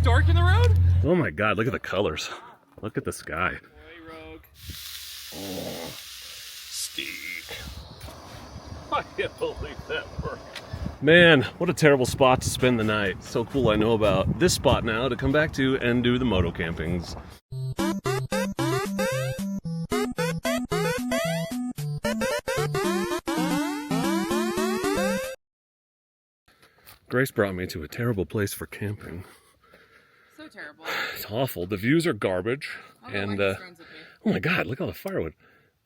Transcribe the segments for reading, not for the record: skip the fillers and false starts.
Dork in the road? Oh my God, look at the colors. Look at the sky. Boy, Rogue. Oh, steak. I can't believe that worked. Man, what a terrible spot to spend the night. So cool I know about this spot now to come back to and do the moto campings. Grace brought me to a terrible place for camping. So terrible. It's awful. The views are garbage. And oh my God, look at all the firewood.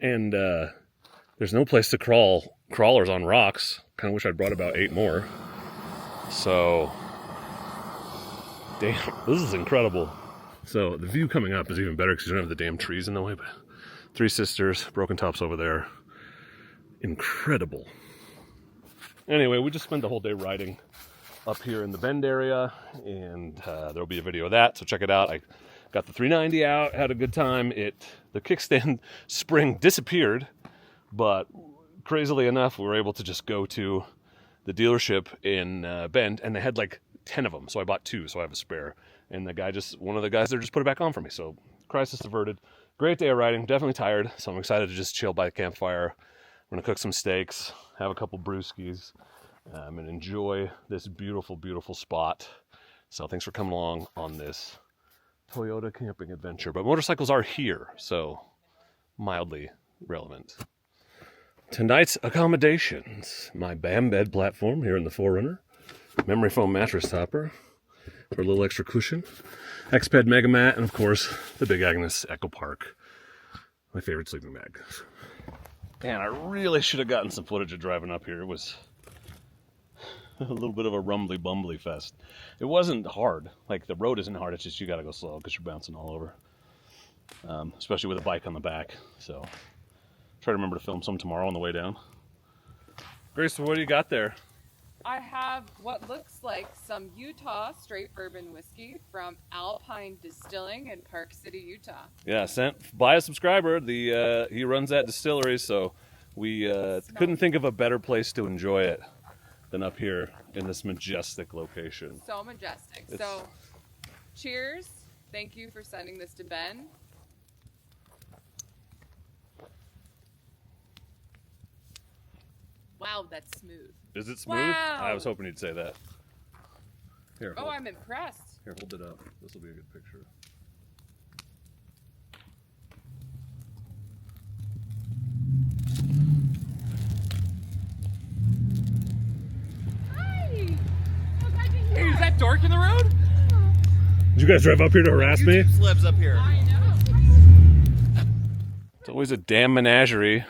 And there's no place to crawlers on rocks. Kind of wish I'd brought about 8 more. So, damn, this is incredible. So the view coming up is even better because you don't have the damn trees in the way. But 3 Sisters, Broken Tops over there. Incredible. Anyway, we just spent the whole day riding up here in the bend area, and there'll be a video of that, so check it out. I got the 390 out, had a good time. The kickstand spring disappeared, but crazily enough, we were able to just go to the dealership in Bend, and they had like 10 of them, so I bought 2, so I have a spare. And one of the guys there just put it back on for me, so crisis averted. Great day of riding, definitely tired, so I'm excited to just chill by the campfire. I'm gonna cook some steaks, have a couple brewskis, and enjoy this beautiful, beautiful spot. So thanks for coming along on this Toyota camping adventure. But motorcycles are here, so mildly relevant. Tonight's accommodations: my BAM bed platform here in the 4Runner, memory foam mattress topper for a little extra cushion, X-Ped Mega Mat, and of course the Big Agnes Echo Park, my favorite sleeping bag. Man, I really should have gotten some footage of driving up here. It was a little bit of a rumbly-bumbly fest. It wasn't hard. Like, the road isn't hard, it's just you gotta go slow because you're bouncing all over. Especially with a bike on the back. So, try to remember to film some tomorrow on the way down. Grace, what do you got there? I have what looks like some Utah straight bourbon whiskey from Alpine Distilling in Park City, Utah. Yeah, sent by a subscriber. He runs that distillery, so we couldn't think of a better place to enjoy it than up here in this majestic location. So majestic. So, cheers. Thank you for sending this to Ben. Wow, that's smooth. Is it smooth? Wow. I was hoping you'd say that. Here. Oh, I'm impressed. Here, hold it up. This will be a good picture. Hi. Oh, glad you're Hey, here. is that Dork in the road? Did you guys drive up here to harass me? Slibs up here. I know. It's always a damn menagerie.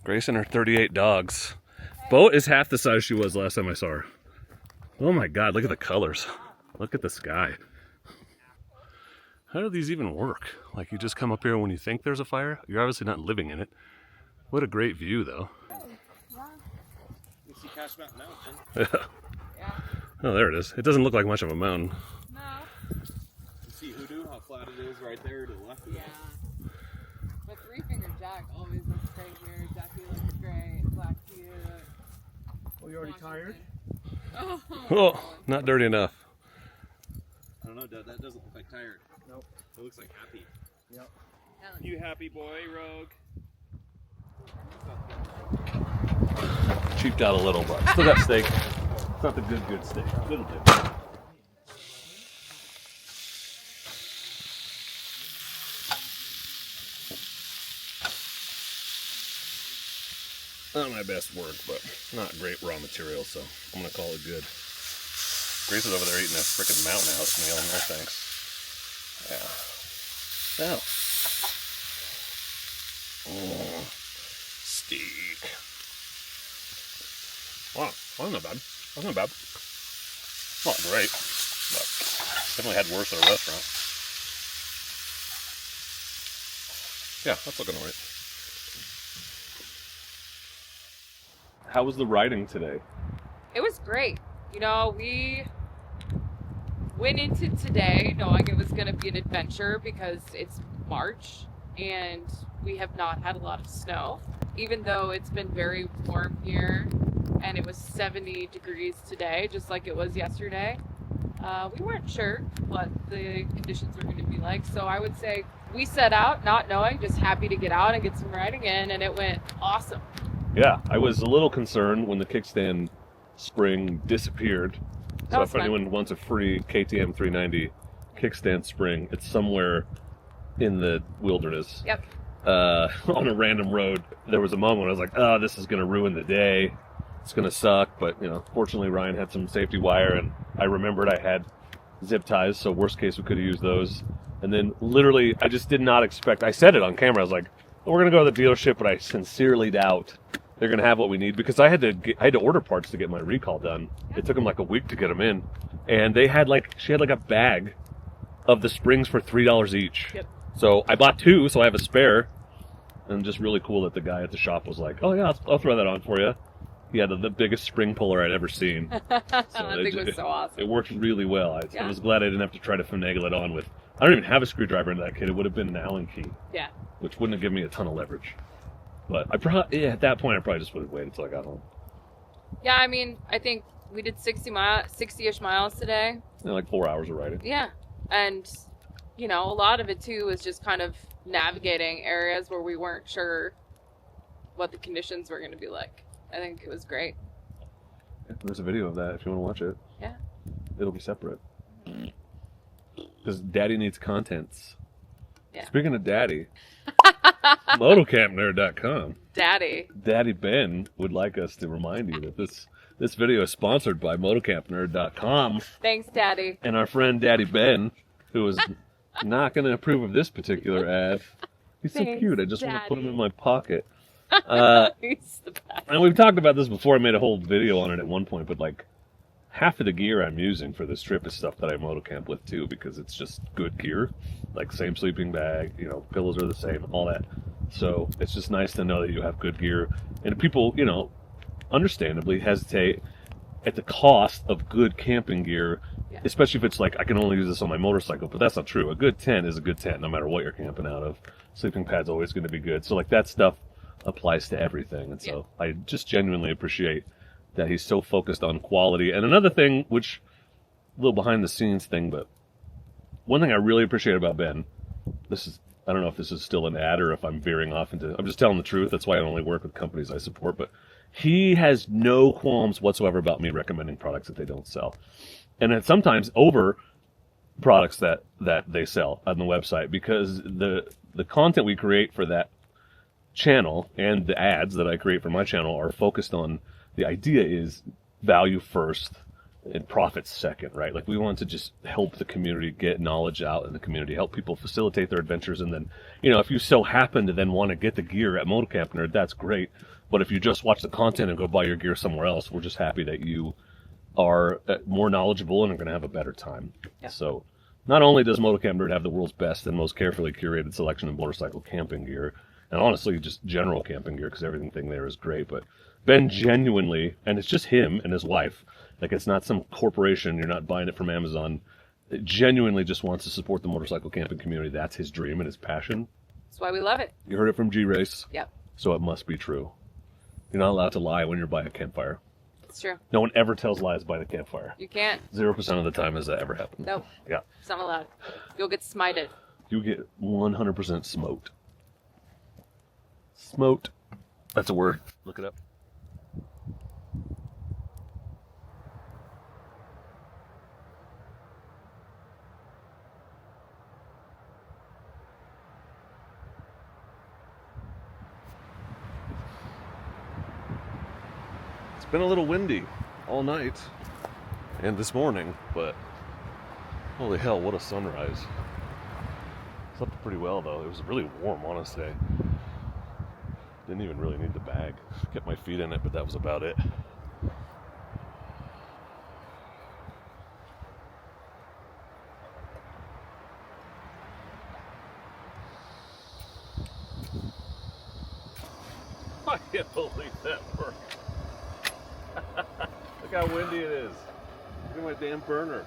Grace and her 38 dogs. Boat is half the size she was last time I saw her. Oh my God, look at the colors. Look at the sky. How do these even work? Like, you just come up here when you think there's a fire? You're obviously not living in it. What a great view, though. You see Cash Mountain now, Yeah. Oh, there it is. It doesn't look like much of a mountain. No. You see Hoodoo, how flat it is right there to the left of Yeah. But Three Finger Jack always looks great here. Jackie looks great. Black Butte. Oh, you already tired? Oh, not dirty enough. I don't know, Dad, that doesn't look like tired. Nope. It looks like happy. Hell You happy boy, Rogue? Cheaped out a little, but still got steak. It's not the good steak. Little bit. Not my best work, but not great raw material, so I'm gonna call it good. Grace is over there eating a frickin' Mountain House meal. No thanks. Yeah. Oh. Steak. Wow, that's not bad. That's not bad. Not great, but definitely had worse at a restaurant. Yeah, that's looking alright. How was the riding today? It was great. You know, we went into today knowing it was going to be an adventure because it's March and we have not had a lot of snow. Even though it's been very warm here and it was 70 degrees today, just like it was yesterday. we weren't sure what the conditions were going to be like. So I would say we set out not knowing, just happy to get out and get some riding in, and it went awesome. Yeah, I was a little concerned when the kickstand spring disappeared. So if anyone wants a free KTM 390 kickstand spring, it's somewhere in the wilderness. Yep. On a random road. There was a moment when I was like, oh, this is going to ruin the day. It's going to suck. But, fortunately Ryan had some safety wire, and I remembered I had zip ties, so worst case we could have used those. And then literally, I just did not expect, I said it on camera, I was like, we're going to go to the dealership, but I sincerely doubt they're going to have what we need, because I had to order parts to get my recall done. It took them like a week to get them in. And they had she had a bag of the springs for $3 each. Yep. So I bought 2, so I have a spare. And just really cool that the guy at the shop was like, oh yeah, I'll throw that on for you. He had the biggest spring puller I'd ever seen. That thing was so awesome. It worked really well. I was glad I didn't have to try to finagle it on with, I don't even have a screwdriver in that kit. It would have been an Allen key. Yeah. Which wouldn't have given me a ton of leverage. But at that point, I probably just would have waited until I got home. Yeah, I mean, I think we did 60-ish miles today. Like 4 hours of riding. Yeah. And, a lot of it too was just kind of navigating areas where we weren't sure what the conditions were going to be like. I think it was great. Yeah, there's a video of that if you want to watch it. Yeah. It'll be separate. Because Daddy needs contents. Yeah. Speaking of Daddy, motocampnerd.com. Daddy Ben would like us to remind you that this video is sponsored by motocampnerd.com. Thanks, Daddy. And our friend Daddy Ben, who is not going to approve of this particular ad. He's so cute. I just want to put him in my pocket. He's the best. And we've talked about this before. I made a whole video on it at one point, but half of the gear I'm using for this trip is stuff that I motocamp with too, because it's just good gear. Like same sleeping bag, pillows are the same, all that. So it's just nice to know that you have good gear. And people, understandably hesitate at the cost of good camping gear, especially if it's I can only use this on my motorcycle, but that's not true. A good tent is a good tent no matter what you're camping out of. Sleeping pad's always going to be good. So that stuff applies to everything. And so I just genuinely appreciate that he's so focused on quality. And another thing, which a little behind the scenes thing, but one thing I really appreciate about Ben, I don't know if this is still an ad or if I'm veering off I'm just telling the truth. That's why I only work with companies I support, but he has no qualms whatsoever about me recommending products that they don't sell. And it's sometimes over products that they sell on the website, because the content we create for that channel and the ads that I create for my channel are focused on, the idea is value first and profits second, right? We want to just help the community get knowledge out in the community, help people facilitate their adventures. And then, if you so happen to then want to get the gear at Motocamp Nerd, that's great. But if you just watch the content and go buy your gear somewhere else, we're just happy that you are more knowledgeable and are going to have a better time. Yeah. So not only does Motocamp Nerd have the world's best and most carefully curated selection of motorcycle camping gear, and honestly just general camping gear, because everything there is great, but Ben genuinely, and it's just him and his wife, it's not some corporation, you're not buying it from Amazon, it genuinely just wants to support the motorcycle camping community. That's his dream and his passion. That's why we love it. You heard it from G-Race. Yep. So it must be true. You're not allowed to lie when you're by a campfire. It's true. No one ever tells lies by the campfire. You can't. 0% of the time has that ever happened. Nope. Yeah. It's not allowed. You'll get smited. You get 100% smoked. Smoked. That's a word. Look it up. It's been a little windy all night and this morning, but holy hell, what a sunrise. Slept pretty well though. It was really warm on us today. Didn't even really need the bag. Kept my feet in it, but that was about it. I can't believe that worked. Look how windy it is. Look at my damn burner.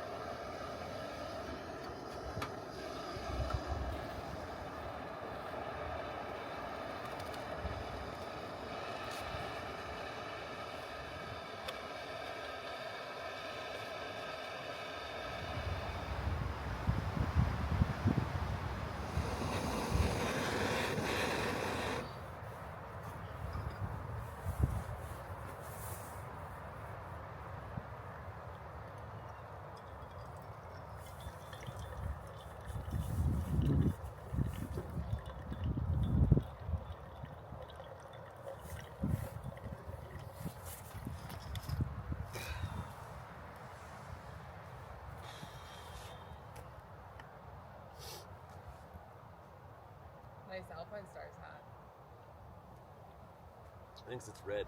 Thinks it's red.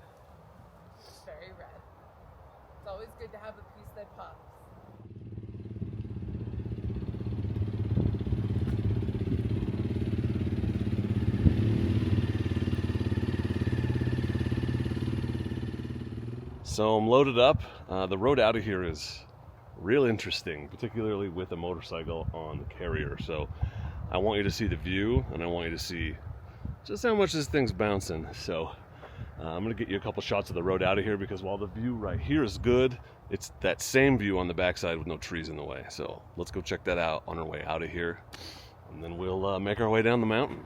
Very red. It's always good to have a piece that pops. So I'm loaded up. The road out of here is real interesting, particularly with a motorcycle on the carrier. So I want you to see the view, and I want you to see just how much this thing's bouncing. So I'm gonna get you a couple shots of the road out of here, because while the view right here is good, it's that same view on the backside with no trees in the way. So let's go check that out on our way out of here, and then we'll make our way down the mountain.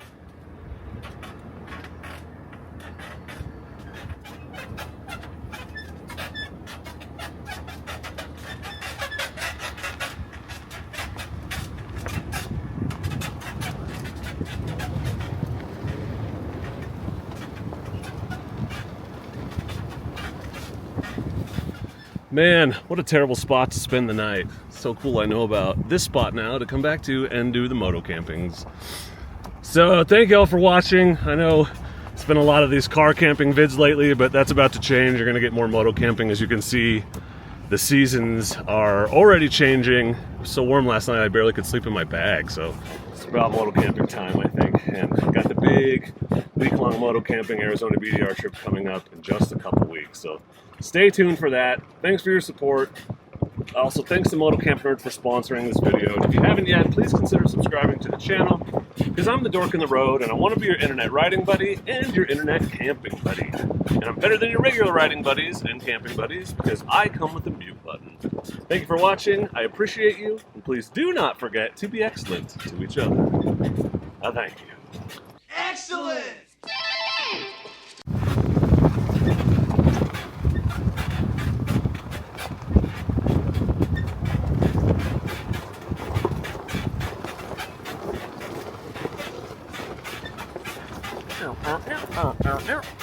Man, what a terrible spot to spend the night. So cool I know about this spot now to come back to and do the moto campings. So thank you all for watching. I know it's been a lot of these car camping vids lately, but that's about to change. You're gonna get more moto camping. As you can see, the seasons are already changing. It was so warm last night I barely could sleep in my bag. So it's about moto camping time, I think. And got the big week-long moto camping Arizona BDR trip coming up in just a couple weeks. So stay tuned for that. Thanks for your support. Also, thanks to Moto Camp Nerd for sponsoring this video. And if you haven't yet, please consider subscribing to the channel, because I'm the dork in the road, and I want to be your internet riding buddy and your internet camping buddy. And I'm better than your regular riding buddies and camping buddies, because I come with the mute button. Thank you for watching. I appreciate you, and please do not forget to be excellent to each other. Thank you. Excellent! Ow, ow, ow, ow, ow, ow.